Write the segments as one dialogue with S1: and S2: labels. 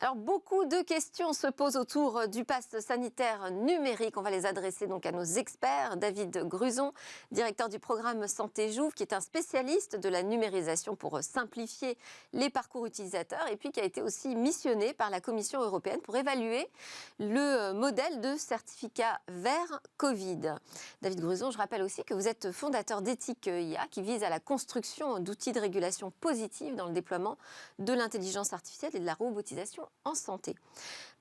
S1: Alors, beaucoup de questions se posent autour du pass sanitaire numérique. On va les adresser donc à nos experts. David Gruson, directeur du programme Santé Jouve, qui est un spécialiste de la numérisation pour simplifier les parcours utilisateurs et puis qui a été aussi missionné par la Commission européenne pour évaluer le modèle de certificat vert Covid. David Gruson, je rappelle aussi que vous êtes fondateur d'Ethique IA, qui vise à la construction d'outils de régulation positive dans le déploiement de l'intelligence artificielle et de la robotisation en santé.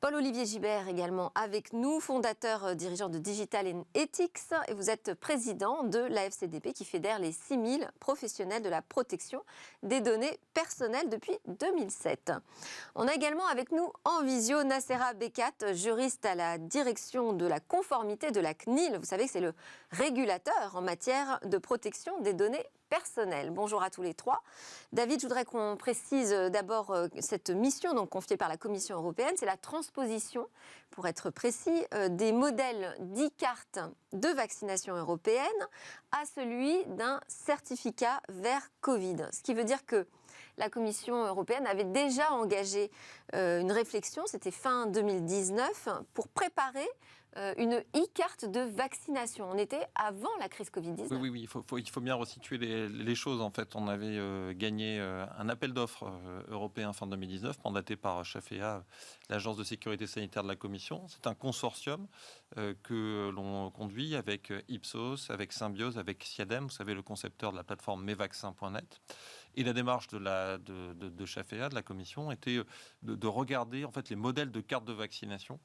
S1: Paul-Olivier Gibert également avec nous, fondateur dirigeant de Digital Ethics, et vous êtes président de la FCDP qui fédère les 6000 professionnels de la protection des données personnelles depuis 2007. On a également avec nous en visio Nacera Bekat, juriste à la direction de la conformité de la CNIL. Vous savez que c'est le régulateur en matière de protection des données personnelles. Bonjour à tous les trois. David, je voudrais qu'on précise d'abord cette mission donc confiée par la Commission européenne. C'est la transposition, pour être précis, des modèles d'e-carte de vaccination européenne à celui d'un certificat vert Covid. Ce qui veut dire que la Commission européenne avait déjà engagé une réflexion, c'était fin 2019, pour préparer une e-carte de vaccination. On était avant la crise Covid-19.
S2: Oui, il faut bien resituer les choses. En fait, on avait gagné un appel d'offres européen fin 2019, mandaté par Chafea, l'Agence de sécurité sanitaire de la Commission. C'est un consortium que l'on conduit avec Ipsos, avec Symbiose, avec Ciadem, vous savez, le concepteur de la plateforme mesvaccins.net. Et la démarche de Chafea, de la Commission, était de regarder en fait les modèles de cartes de vaccination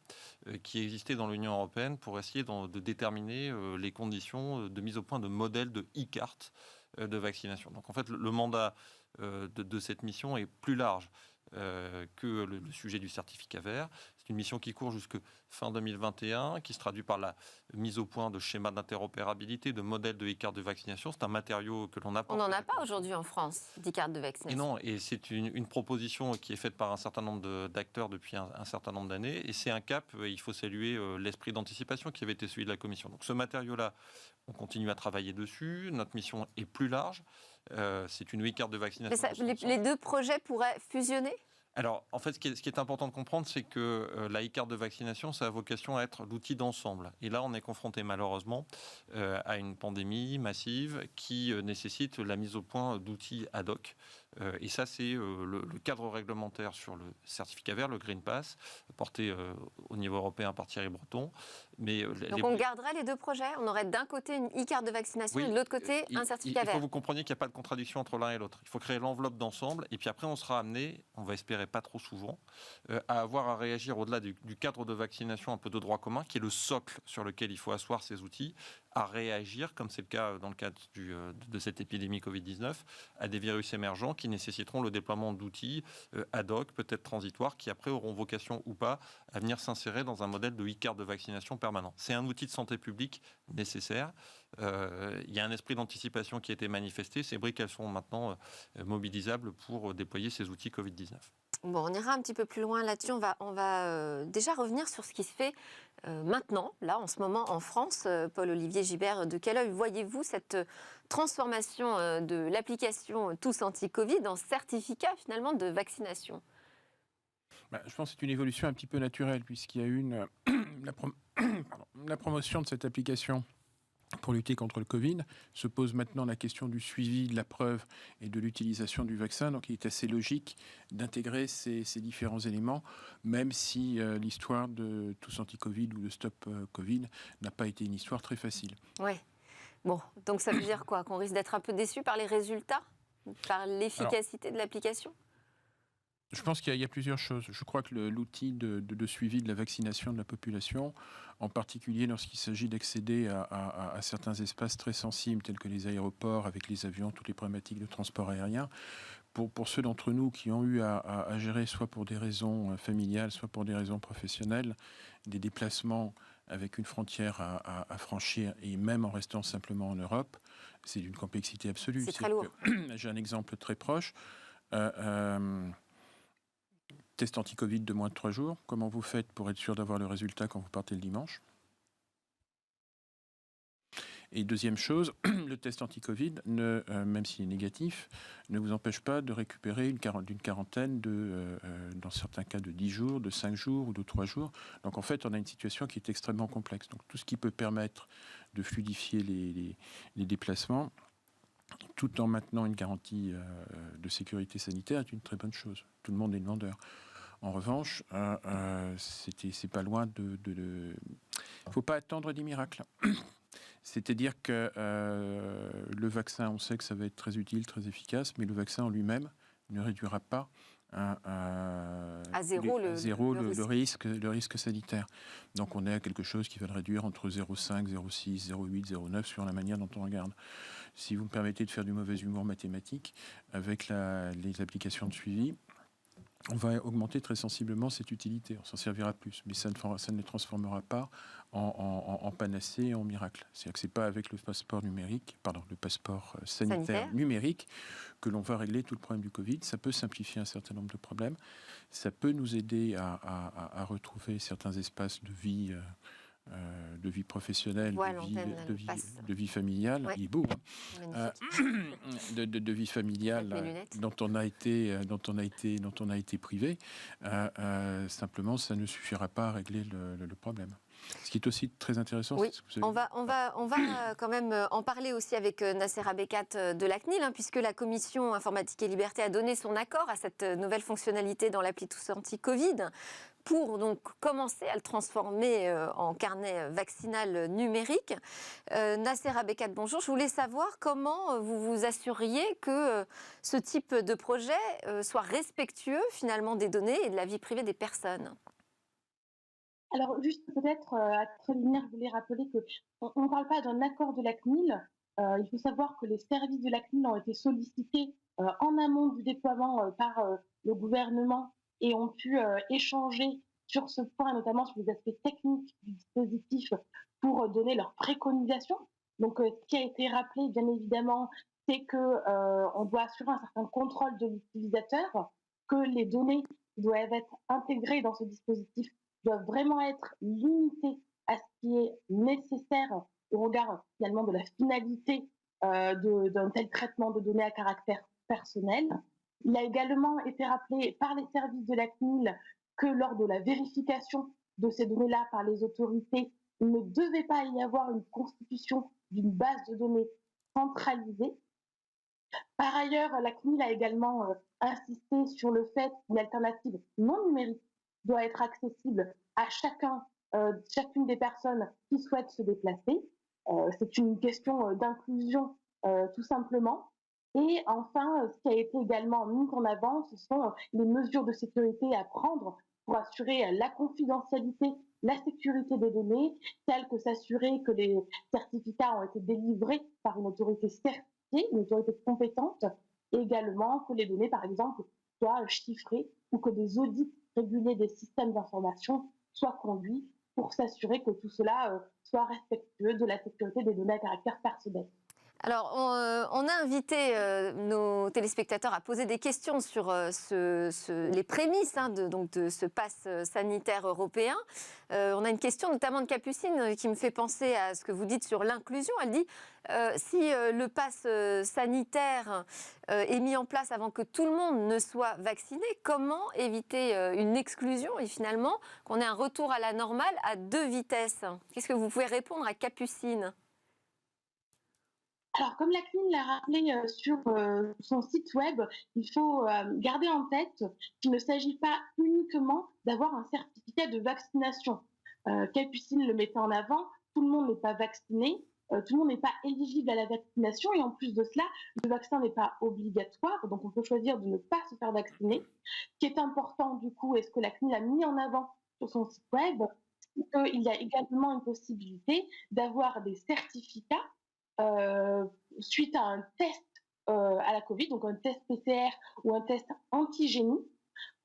S2: qui existaient dans l'Union européenne pour essayer de déterminer les conditions de mise au point de modèles de e-carte de vaccination. Donc en fait, le mandat de cette mission est plus large que le sujet du certificat vert. C'est une mission qui court jusque fin 2021, qui se traduit par la mise au point de schémas d'interopérabilité, de modèles de e-carte de vaccination. C'est un matériau que l'on apporte.
S1: On n'en a pas aujourd'hui en France, d'e-carte de vaccination.
S2: Et non, et c'est une proposition qui est faite par un certain nombre d'acteurs depuis un certain nombre d'années. Et c'est un cap, il faut saluer l'esprit d'anticipation qui avait été celui de la Commission. Donc ce matériau-là, on continue à travailler dessus. Notre mission est plus large. C'est une e-carte de vaccination.
S1: Mais les deux projets pourraient fusionner ?
S2: Alors, en fait, ce qui est important de comprendre, c'est que la e-carte de vaccination, ça a vocation à être l'outil d'ensemble. Et là, on est confronté malheureusement à une pandémie massive qui nécessite la mise au point d'outils ad hoc. Et ça, c'est le cadre réglementaire sur le certificat vert, le Green Pass, porté au niveau européen par Thierry Breton. Mais,
S1: donc on garderait les deux projets. On aurait d'un côté une e-carte de vaccination et de l'autre côté un certificat vert.
S2: Il faut que vous compreniez qu'il n'y a pas de contradiction entre l'un et l'autre. Il faut créer l'enveloppe d'ensemble. Et puis après, on sera amené, on va espérer pas trop souvent, à avoir à réagir au-delà du cadre de vaccination un peu de droit commun, qui est le socle sur lequel il faut asseoir ces outils, à réagir, comme c'est le cas dans le cadre de cette épidémie Covid-19, à des virus émergents qui nécessiteront le déploiement d'outils ad hoc, peut-être transitoires, qui après auront vocation ou pas à venir s'insérer dans un modèle de e-carte de vaccination permanent. C'est un outil de santé publique nécessaire. Il y a un esprit d'anticipation qui a été manifesté. Ces briques, elles sont maintenant mobilisables pour déployer ces outils Covid-19.
S1: Bon, on ira un petit peu plus loin là-dessus. On va déjà revenir sur ce qui se fait maintenant, là, en ce moment, en France. Paul-Olivier Gibert, de quel œil voyez-vous cette transformation de l'application Tous Anti-Covid en certificat, finalement, de vaccination ?
S3: Je pense que c'est une évolution un petit peu naturelle, puisqu'il y a eu la promotion de cette application pour lutter contre le Covid. Se pose maintenant la question du suivi de la preuve et de l'utilisation du vaccin. Donc il est assez logique d'intégrer ces différents éléments, même si l'histoire de Tous Anti-Covid ou de Stop Covid n'a pas été une histoire très facile.
S1: Oui. Bon, donc ça veut dire quoi ? Qu'on risque d'être un peu déçu par les résultats ? Par l'efficacité de l'application ?
S3: Je pense qu'il y a plusieurs choses. Je crois que l'outil de suivi de la vaccination de la population, en particulier lorsqu'il s'agit d'accéder à certains espaces très sensibles, tels que les aéroports, avec les avions, toutes les problématiques de transport aérien, pour ceux d'entre nous qui ont eu à gérer, soit pour des raisons familiales, soit pour des raisons professionnelles, des déplacements avec une frontière à franchir, et même en restant simplement en Europe, c'est d'une complexité absolue.
S1: C'est très lourd.
S3: J'ai un exemple très proche. Test anti-Covid de moins de 3 jours. Comment vous faites pour être sûr d'avoir le résultat quand vous partez le dimanche ? Et deuxième chose, le test anti-Covid, même s'il est négatif, ne vous empêche pas de récupérer d'une quarantaine, dans certains cas de 10 jours, de 5 jours ou de 3 jours. Donc en fait, on a une situation qui est extrêmement complexe. Donc tout ce qui peut permettre de fluidifier les déplacements, tout en maintenant une garantie de sécurité sanitaire, est une très bonne chose. Tout le monde est demandeur. En revanche, c'est pas loin de... Il ne faut pas attendre des miracles. C'est-à-dire que le vaccin, on sait que ça va être très utile, très efficace, mais le vaccin en lui-même ne réduira pas
S1: à zéro
S3: le risque sanitaire. Donc on est à quelque chose qui va le réduire entre 0,5, 0,6, 0,8, 0,9 sur la manière dont on regarde. Si vous me permettez de faire du mauvais humour mathématique, avec les applications de suivi, on va augmenter très sensiblement cette utilité. On s'en servira plus, mais ça ne les transformera pas en panacée et en miracle. C'est-à-dire que ce n'est pas avec le passeport sanitaire numérique que l'on va régler tout le problème du Covid. Ça peut simplifier un certain nombre de problèmes. Ça peut nous aider à retrouver certains espaces de vie professionnelle, de vie familiale. Ouais. Il est beau, hein. De vie familiale dont on a été privé. Simplement, ça ne suffira pas à régler le problème. Ce qui est aussi très intéressant.
S1: Oui, on va quand même en parler aussi avec Nasser Abékat de la CNIL, puisque la commission informatique et liberté a donné son accord à cette nouvelle fonctionnalité dans l'appli Tous Anti-Covid, pour donc commencer à le transformer en carnet vaccinal numérique. Nasser Abékat, bonjour. Je voulais savoir comment vous vous assuriez que ce type de projet soit respectueux finalement des données et de la vie privée des personnes.
S4: Alors, juste peut-être, à titre liminaire, je voulais rappeler qu'on ne parle pas d'un accord de la CNIL. Il faut savoir que les services de la CNIL ont été sollicités en amont du déploiement par le gouvernement et ont pu échanger sur ce point, notamment sur les aspects techniques du dispositif pour donner leurs préconisations. Donc, ce qui a été rappelé, bien évidemment, c'est qu'on doit assurer un certain contrôle de l'utilisateur, que les données qui doivent être intégrées dans ce dispositif doivent vraiment être limitées à ce qui est nécessaire au regard finalement de la finalité d'un tel traitement de données à caractère personnel. Il a également été rappelé par les services de la CNIL que lors de la vérification de ces données-là par les autorités, il ne devait pas y avoir une constitution d'une base de données centralisée. Par ailleurs, la CNIL a également insisté sur le fait qu'une alternative non numérique doit être accessible à chacune des personnes qui souhaitent se déplacer. C'est une question d'inclusion, tout simplement. Et enfin, ce qui a été également mis en avant, ce sont les mesures de sécurité à prendre pour assurer la confidentialité, la sécurité des données, telles que s'assurer que les certificats ont été délivrés par une autorité certifiée, une autorité compétente, et également que les données, par exemple, soient chiffrées ou que des audits réguliers des systèmes d'information soient conduits pour s'assurer que tout cela soit respectueux de la sécurité des données à caractère personnel.
S1: Alors, on a invité nos téléspectateurs à poser des questions sur les prémices de ce pass sanitaire européen. On a une question notamment de Capucine qui me fait penser à ce que vous dites sur l'inclusion. Elle dit si le pass sanitaire est mis en place avant que tout le monde ne soit vacciné, comment éviter une exclusion et finalement qu'on ait un retour à la normale à 2 vitesses? Qu'est-ce que vous pouvez répondre à Capucine?
S4: Alors, comme la CNIL l'a rappelé sur son site web, il faut garder en tête qu'il ne s'agit pas uniquement d'avoir un certificat de vaccination. Capucine le mettait en avant, tout le monde n'est pas vacciné, tout le monde n'est pas éligible à la vaccination et en plus de cela, le vaccin n'est pas obligatoire, donc on peut choisir de ne pas se faire vacciner. Ce qui est important du coup, et ce que la CNIL a mis en avant sur son site web, c'est qu'il y a également une possibilité d'avoir des certificats suite à un test à la Covid, donc un test PCR ou un test antigénie,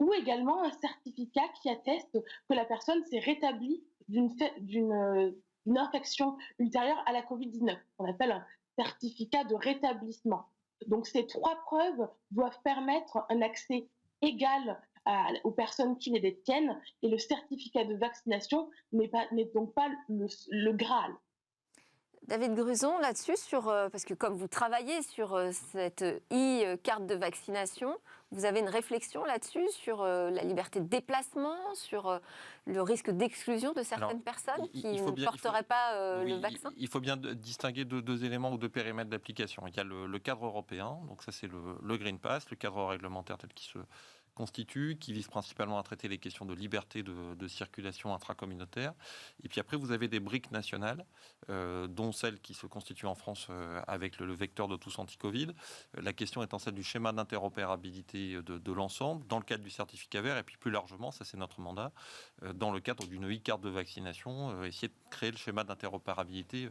S4: ou également un certificat qui atteste que la personne s'est rétablie d'une infection ultérieure à la Covid-19, qu'on appelle un certificat de rétablissement. Donc ces 3 preuves doivent permettre un accès égal aux personnes qui les détiennent, et le certificat de vaccination n'est donc pas le Graal.
S1: David Gruson, là-dessus, parce que comme vous travaillez sur cette e-carte de vaccination, vous avez une réflexion là-dessus sur la liberté de déplacement, sur le risque d'exclusion de certaines personnes qui ne porteraient pas le vaccin?
S2: Il faut bien distinguer deux éléments ou deux périmètres d'application. Il y a le cadre européen, donc ça c'est le Green Pass, le cadre réglementaire tel qu'il se constitue, qui vise principalement à traiter les questions de liberté de circulation intracommunautaire. Et puis après, vous avez des briques nationales, dont celle qui se constitue en France avec le vecteur de tous anti-Covid. La question étant celle du schéma d'interopérabilité de l'ensemble, dans le cadre du certificat vert, et puis plus largement, ça c'est notre mandat, dans le cadre d'une e-carte de vaccination, essayer de créer le schéma d'interopérabilité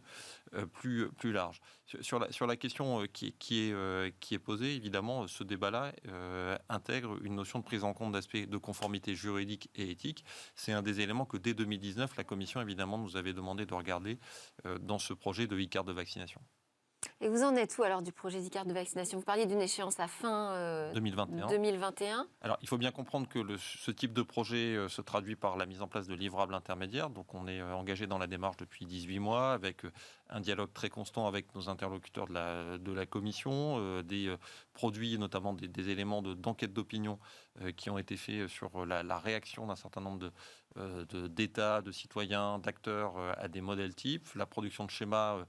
S2: plus large. Sur la question qui est posée, évidemment, ce débat-là intègre une notion de prise en compte d'aspects de conformité juridique et éthique. C'est un des éléments que dès 2019, la Commission, évidemment, nous avait demandé de regarder dans ce projet de e-carte de vaccination.
S1: Et vous en êtes où alors du projet d'e-carte de vaccination? Vous parliez d'une échéance à fin 2021.
S2: Alors, il faut bien comprendre que ce type de projet se traduit par la mise en place de livrables intermédiaires. Donc, on est engagé dans la démarche depuis 18 mois avec un dialogue très constant avec nos interlocuteurs de la Commission, des produits, notamment des éléments d'enquête d'opinion qui ont été faits sur la réaction d'un certain nombre d'États, de citoyens, d'acteurs à des modèles types, la production de schémas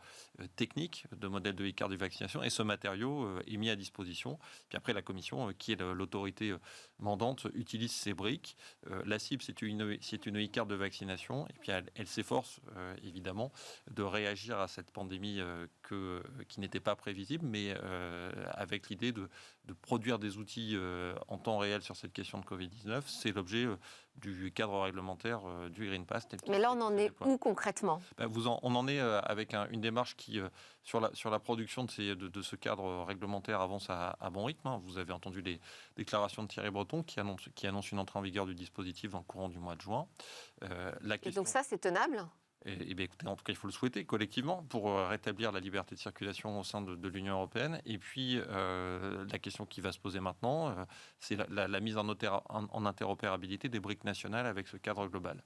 S2: techniques, de modèles de e-carte de vaccination, et ce matériau est mis à disposition. Puis après, la Commission, qui est l'autorité mandante, utilise ces briques. La cible, c'est une e-carte de vaccination, et puis elle s'efforce évidemment de réagir à cette pandémie qui n'était pas prévisible, mais avec l'idée de produire des outils en temps réel sur cette question de Covid-19. C'est l'objet du cadre réglementaire du Green Pass.
S1: Mais là, on en est où concrètement?
S2: On en est avec une démarche qui, sur la production de ce cadre réglementaire, avance à bon rythme. Vous avez entendu les déclarations de Thierry Breton qui annonce une entrée en vigueur du dispositif dans le courant du mois de juin.
S1: Et donc ça, c'est tenable?
S2: Et bien, écoutez, en tout cas, il faut le souhaiter collectivement pour rétablir la liberté de circulation au sein de l'Union européenne. Et puis, la question qui va se poser maintenant, c'est la mise en interopérabilité des briques nationales avec ce cadre global.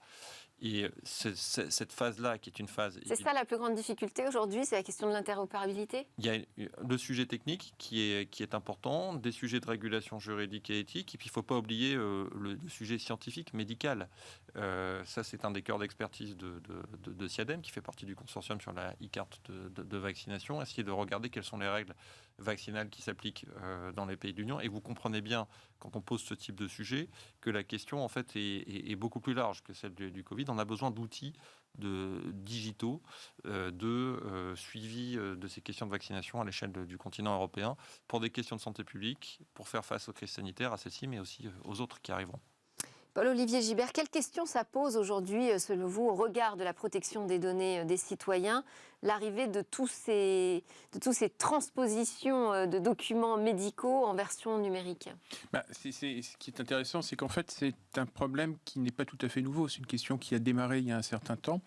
S2: Et cette phase-là, qui est une phase...
S1: C'est ça la plus grande difficulté aujourd'hui, c'est la question de l'interopérabilité?
S2: Il y a le sujet technique qui est important, des sujets de régulation juridique et éthique, et puis il ne faut pas oublier le sujet scientifique, médical. Ça, c'est un des cœurs d'expertise de SIADEM, qui fait partie du consortium sur la e-carte de vaccination, essayer de regarder quelles sont les règles vaccinales qui s'appliquent dans les pays de l'Union. Et vous comprenez bien, quand on pose ce type de sujet, que la question, en fait, est beaucoup plus large que celle du Covid. On a besoin d'outils digitaux de suivi de ces questions de vaccination à l'échelle du continent européen pour des questions de santé publique, pour faire face aux crises sanitaires, à celles-ci, mais aussi aux autres qui arriveront.
S1: Paul-Olivier Gibert, quelles questions ça pose aujourd'hui, selon vous, au regard de la protection des données des citoyens, l'arrivée de toutes ces transpositions de documents médicaux en version numérique?
S3: Ce qui est intéressant, c'est qu'en fait, c'est un problème qui n'est pas tout à fait nouveau. C'est une question qui a démarré il y a un certain temps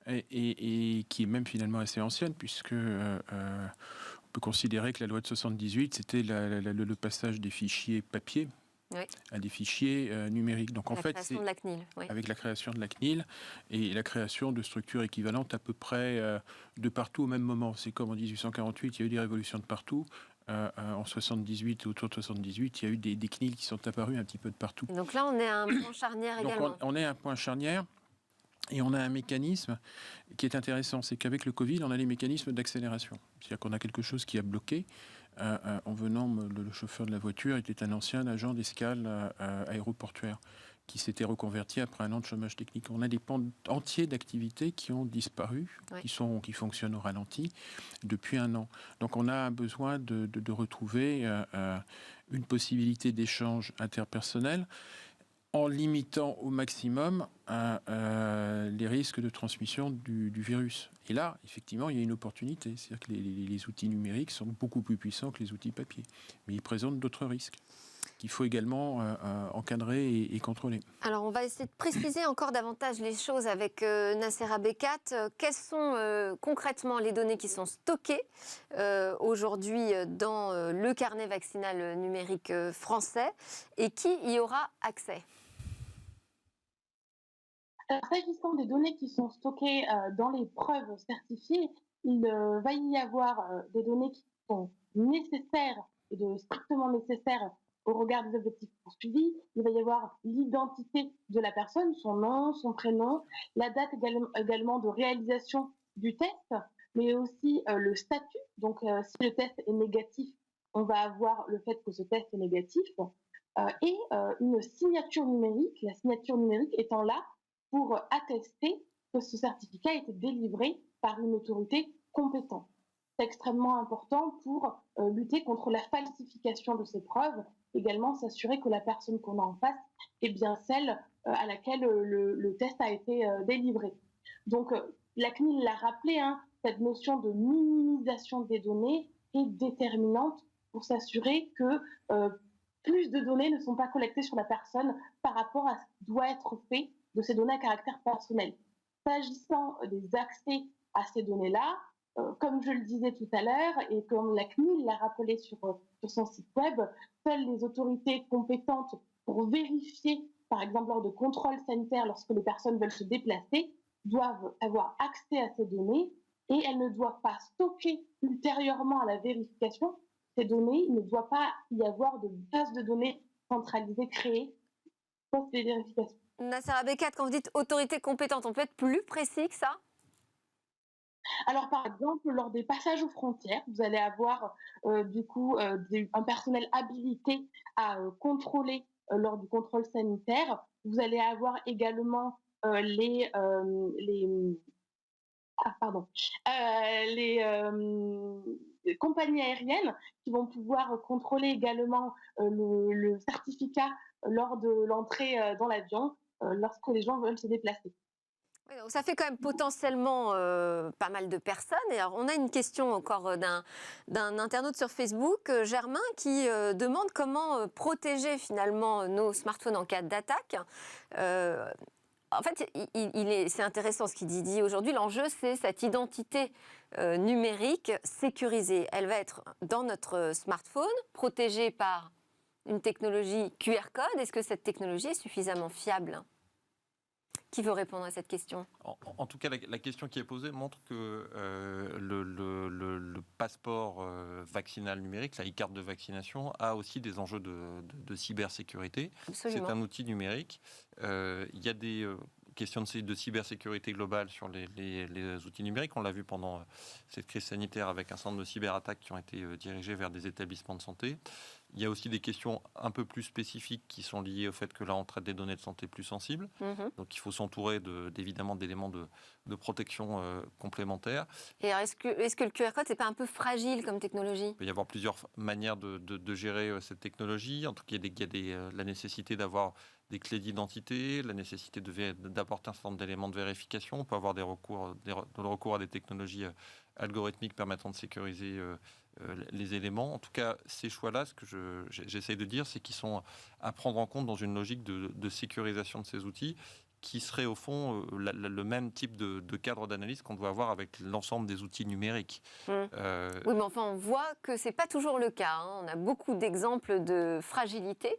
S3: et qui est même finalement assez ancienne, puisque on peut considérer que la loi de 78, c'était le passage des fichiers papier. Oui. À des fichiers numériques. Donc en fait, c'est
S1: de la CNIL, oui.
S3: Avec la création de la CNIL et la création de structures équivalentes à peu près de partout au même moment. C'est comme en 1848, il y a eu des révolutions de partout. En 78 et autour de 78, il y a eu des CNIL qui sont apparus un petit peu de partout.
S1: Et donc là, on est à un point charnière également.
S3: Donc on est à un point charnière. Et on a un mécanisme qui est intéressant, c'est qu'avec le Covid, on a les mécanismes d'accélération. C'est-à-dire qu'on a quelque chose qui a bloqué. En venant, le chauffeur de la voiture était un ancien agent d'escale aéroportuaire qui s'était reconverti après un an de chômage technique. On a des pans entiers d'activités qui ont disparu, oui, qui fonctionnent au ralenti depuis un an. Donc on a besoin de retrouver une possibilité d'échange interpersonnel en limitant au maximum les risques de transmission du virus. Et là, effectivement, il y a une opportunité. C'est-à-dire que les outils numériques sont beaucoup plus puissants que les outils papier. Mais ils présentent d'autres risques qu'il faut également encadrer et contrôler.
S1: Alors, on va essayer de préciser encore davantage les choses avec Nassera Bekat. Quelles sont concrètement les données qui sont stockées aujourd'hui dans le carnet vaccinal numérique français et qui y aura accès?
S4: S'agissant des données qui sont stockées dans les preuves certifiées, il va y avoir des données qui sont nécessaires et strictement nécessaires au regard des objectifs poursuivis. Il va y avoir l'identité de la personne, son nom, son prénom, la date également de réalisation du test, mais aussi le statut. Donc, si le test est négatif, on va avoir le fait que ce test est négatif et une signature numérique, la signature numérique étant là pour attester que ce certificat a été délivré par une autorité compétente. C'est extrêmement important pour lutter contre la falsification de ces preuves, également s'assurer que la personne qu'on a en face est bien celle à laquelle le test a été délivré. Donc, la CNIL l'a rappelé, hein, cette notion de minimisation des données est déterminante pour s'assurer que plus de données ne sont pas collectées sur la personne par rapport à ce qui doit être fait de ces données à caractère personnel. S'agissant des accès à ces données-là, comme je le disais tout à l'heure et comme la CNIL l'a rappelé sur son site web, seules les autorités compétentes pour vérifier, par exemple lors de contrôles sanitaires, lorsque les personnes veulent se déplacer, doivent avoir accès à ces données et elles ne doivent pas stocker ultérieurement à la vérification ces données. Il ne doit pas y avoir de base de données centralisée créée post les vérifications.
S1: Nasser Abékat, quand vous dites autorité compétente, on peut être plus précis que ça?
S4: Alors, par exemple, lors des passages aux frontières, vous allez avoir un personnel habilité à contrôler lors du contrôle sanitaire. Vous allez avoir également les compagnies aériennes qui vont pouvoir contrôler également le certificat lors de l'entrée dans l'avion lorsque les gens veulent se déplacer.
S1: Oui, donc ça fait quand même potentiellement pas mal de personnes. Et alors, on a une question encore d'un internaute sur Facebook, Germain, qui demande comment protéger finalement nos smartphones en cas d'attaque. En fait, c'est intéressant ce qu'il dit aujourd'hui. L'enjeu, c'est cette identité numérique sécurisée. Elle va être dans notre smartphone, protégée par une technologie QR code. Est-ce que cette technologie est suffisamment fiable ? Qui veut répondre à cette question ?
S2: En tout cas, la question qui est posée montre que le passeport vaccinal numérique, la e-carte de vaccination, a aussi des enjeux de cybersécurité.
S1: Absolument.
S2: C'est un outil numérique. Il y a des questions de cybersécurité globale sur les outils numériques. On l'a vu pendant cette crise sanitaire avec un certain nombre de cyberattaques qui ont été dirigées vers des établissements de santé. Il y a aussi des questions un peu plus spécifiques qui sont liées au fait que là, on traite des données de santé plus sensibles. Donc, il faut s'entourer évidemment d'éléments de protection complémentaires.
S1: Et alors, est-ce que le QR code, c'est pas un peu fragile comme technologie ?
S2: Il peut y avoir plusieurs manières de gérer cette technologie. En tout cas, il y a la nécessité d'avoir des clés d'identité, la nécessité d'apporter un certain nombre d'éléments de vérification. On peut avoir le recours à des technologies algorithmiques permettant de sécuriser les éléments. En tout cas, ces choix-là, ce que j'essaye de dire, c'est qu'ils sont à prendre en compte dans une logique de sécurisation de ces outils qui serait au fond le même type de cadre d'analyse qu'on doit avoir avec l'ensemble des outils numériques.
S1: Oui, mais enfin, on voit que ce n'est pas toujours le cas. On a beaucoup d'exemples de fragilité,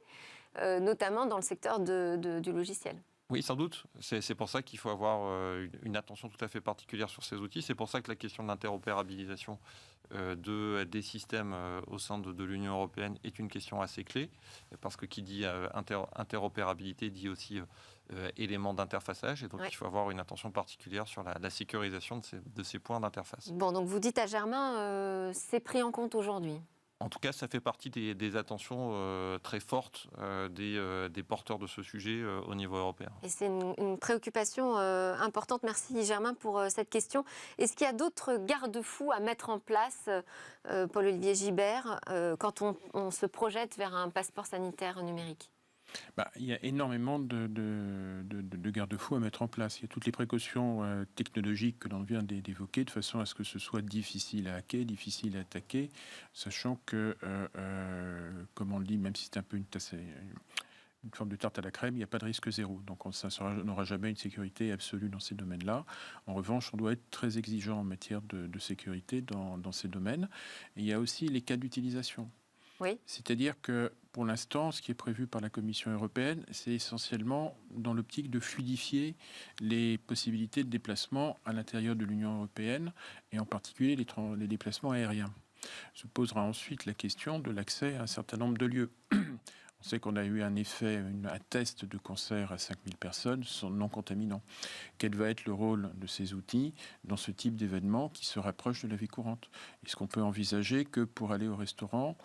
S1: notamment dans le secteur du logiciel.
S2: Oui, sans doute. C'est pour ça qu'il faut avoir une attention tout à fait particulière sur ces outils. C'est pour ça que la question de l'interopérabilisation des systèmes au sein de l'Union européenne est une question assez clé, parce que qui dit interopérabilité dit aussi éléments d'interfaçage, et donc il faut avoir une attention particulière sur la sécurisation de ces points d'interface.
S1: Bon, donc vous dites à Germain, c'est pris en compte aujourd'hui ?
S2: En tout cas, ça fait partie des attentions très fortes des porteurs de ce sujet au niveau européen.
S1: Et c'est une préoccupation importante. Merci Germain pour cette question. Est-ce qu'il y a d'autres garde-fous à mettre en place, Paul-Olivier Gibert, quand on se projette vers un passeport sanitaire numérique ?
S3: Il y a énormément de garde-fous à mettre en place. Il y a toutes les précautions technologiques que l'on vient d'évoquer, de façon à ce que ce soit difficile à hacker, difficile à attaquer, sachant que, comme on le dit, même si c'est un peu une forme de tarte à la crème, il n'y a pas de risque zéro. Donc on n'aura jamais une sécurité absolue dans ces domaines-là. En revanche, on doit être très exigeant en matière de sécurité dans ces domaines. Et il y a aussi les cas d'utilisation.
S1: Oui.
S3: C'est-à-dire que Pour l'instant, ce qui est prévu par la Commission européenne, c'est essentiellement dans l'optique de fluidifier les possibilités de déplacement à l'intérieur de l'Union européenne, et en particulier les déplacements aériens. Se posera ensuite la question de l'accès à un certain nombre de lieux. On sait qu'on a eu un test de concert à 5000 personnes non contaminants. Quel va être le rôle de ces outils dans ce type d'événement qui se rapproche de la vie courante? Est-ce qu'on peut envisager que pour aller au restaurant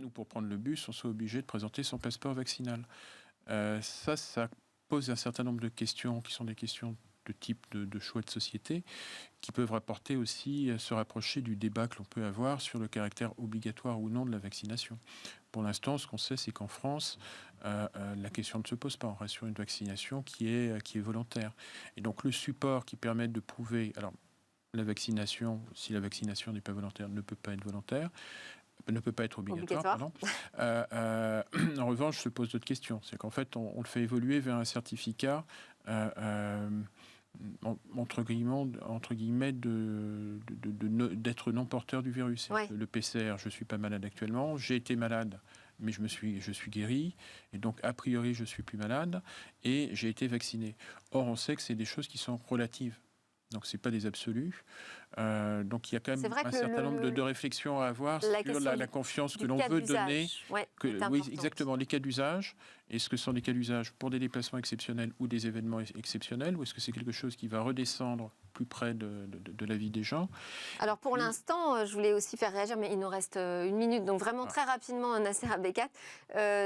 S3: ou pour prendre le bus, on soit obligé de présenter son passeport vaccinal? Ça pose un certain nombre de questions qui sont des questions de type de choix de société, qui peuvent rapporter aussi se rapprocher du débat que l'on peut avoir sur le caractère obligatoire ou non de la vaccination. Pour l'instant, ce qu'on sait, c'est qu'en France, la question ne se pose pas. On reste sur une vaccination qui est volontaire. Et donc le support qui permet de prouver... Alors, la vaccination, si la vaccination n'est pas volontaire, ne peut pas être volontaire. Ne peut pas être obligatoire. Pardon. En revanche, se posent d'autres questions. C'est qu'en fait, on le fait évoluer vers un certificat entre guillemets d'être non porteur du virus. Ouais. Le PCR, je ne suis pas malade actuellement. J'ai été malade, mais je suis guéri. Et donc, a priori, je ne suis plus malade. Et j'ai été vacciné. Or, on sait que c'est des choses qui sont relatives. Donc, ce n'est pas des absolus. Donc, il y a quand même un certain nombre de réflexions à avoir sur la confiance que l'on veut donner.
S1: Ouais,
S3: oui, exactement, les cas d'usage. Est-ce que ce sont des cas d'usage pour des déplacements exceptionnels ou des événements exceptionnels, ou est-ce que c'est quelque chose qui va redescendre plus près de la vie des gens?
S1: Alors, pour l'instant, je voulais aussi faire réagir, mais il nous reste 1 minute. Donc, vraiment très rapidement, Nasser Abékat,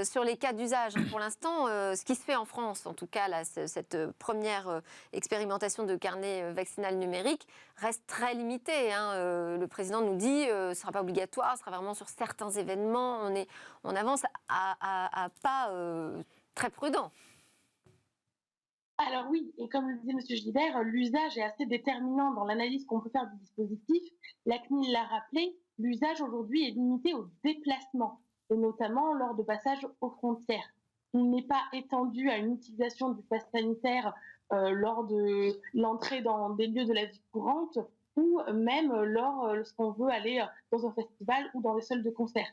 S1: sur les cas d'usage. Pour l'instant, ce qui se fait en France, en tout cas, là, cette première expérimentation de carnet vaccinal numérique, reste très limité. Le président nous dit ce ne sera pas obligatoire, ce sera vraiment sur certains événements. On avance à pas très prudent.
S4: Alors oui, et comme le disait M. Gilbert, l'usage est assez déterminant dans l'analyse qu'on peut faire du dispositif. La CNIL l'a rappelé, l'usage aujourd'hui est limité aux déplacements, et notamment lors de passages aux frontières. Il n'est pas étendu à une utilisation du pass sanitaire lors de l'entrée dans des lieux de la vie courante, ou même lorsqu'on veut aller dans un festival ou dans les salles de concert.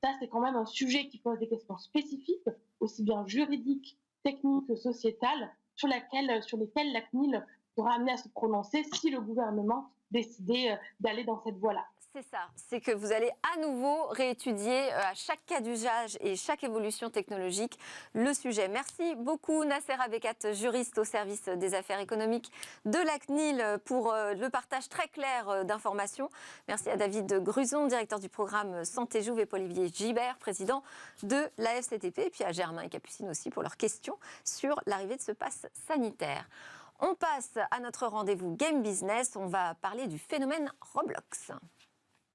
S4: Ça, c'est quand même un sujet qui pose des questions spécifiques, aussi bien juridiques, techniques que sociétales, sur lesquelles la CNIL sera amenée à se prononcer si le gouvernement décidait d'aller dans cette voie-là.
S1: C'est ça, c'est que vous allez à nouveau réétudier à chaque cas d'usage et chaque évolution technologique le sujet. Merci beaucoup Nasser Abékat, juriste au service des affaires économiques de la CNIL, pour le partage très clair d'informations. Merci à David Gruson, directeur du programme Santé Jouve, et Paul-Olivier Gibert, président de la FCTP, et puis à Germain et Capucine aussi pour leurs questions sur l'arrivée de ce pass sanitaire. On passe à notre rendez-vous Game Business, on va parler du phénomène Roblox.